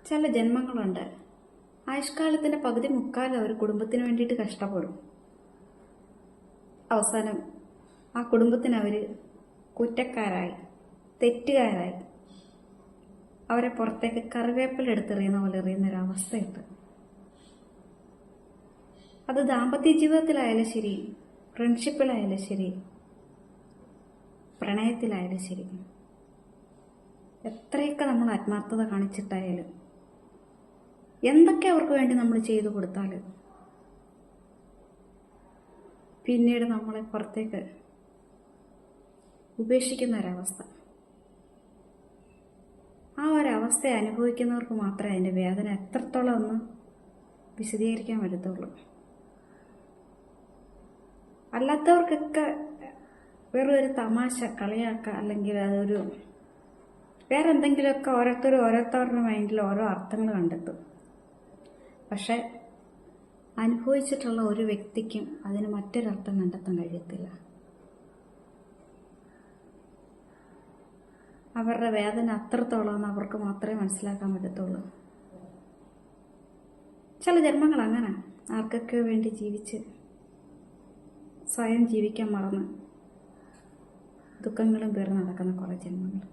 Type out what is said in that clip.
ചില ജന്മങ്ങളുണ്ട്. ആയുഷ്കാലത്തിൻ്റെ പകുതി മുക്കാലും അവർ കുടുംബത്തിന് വേണ്ടിയിട്ട് കഷ്ടപ്പെടും. അവസാനം ആ കുടുംബത്തിന് അവർ കുറ്റക്കാരായി, തെറ്റുകാരായി, അവരെ പുറത്തേക്ക് കറിവേപ്പില എടുത്തെറിയുന്ന പോലെ എറിയുന്നൊരവസ്ഥയുണ്ട്. അത് ദാമ്പത്യ ജീവിതത്തിലായാലും ശരി, ഫ്രണ്ട്ഷിപ്പിലായാലും ശരി, പ്രണയത്തിലായാലും ശരി, എത്രയൊക്കെ നമ്മൾ ആത്മാർത്ഥത കാണിച്ചിട്ടായാലും, എന്തൊക്കെ അവർക്ക് വേണ്ടി നമ്മൾ ചെയ്തു കൊടുത്താൽ പിന്നീട് നമ്മളെ പുറത്തേക്ക് ഉപേക്ഷിക്കുന്ന ഒരവസ്ഥ. ആ ഒരവസ്ഥ അനുഭവിക്കുന്നവർക്ക് മാത്രമേ അതിൻ്റെ വേദന എത്രത്തോളം ഒന്ന് വിശദീകരിക്കാൻ പറ്റത്തുള്ളൂ. അല്ലാത്തവർക്കൊക്കെ വെറും ഒരു തമാശ, കളിയാക്കുക, അല്ലെങ്കിൽ അതൊരു വേറെ എന്തെങ്കിലുമൊക്കെ ഓരോരുത്തരുടെ മൈൻഡിൽ ഓരോ അർത്ഥങ്ങൾ കണ്ടെത്തും. പക്ഷെ അനുഭവിച്ചിട്ടുള്ള ഒരു വ്യക്തിക്കും അതിന് മറ്റൊരർത്ഥം കണ്ടെത്താൻ കഴിയത്തില്ല. അവരുടെ വേദന അത്രത്തോളം അവർക്ക് മാത്രമേ മനസ്സിലാക്കാൻ പറ്റത്തുള്ളൂ. ചില ജന്മങ്ങൾ അങ്ങനെ ആർക്കൊക്കെ വേണ്ടി ജീവിച്ച് സ്വയം ജീവിക്കാൻ മറന്ന് ദുഃഖങ്ങളും പേർന്ന് നടക്കുന്ന കുറേ ജന്മങ്ങൾ.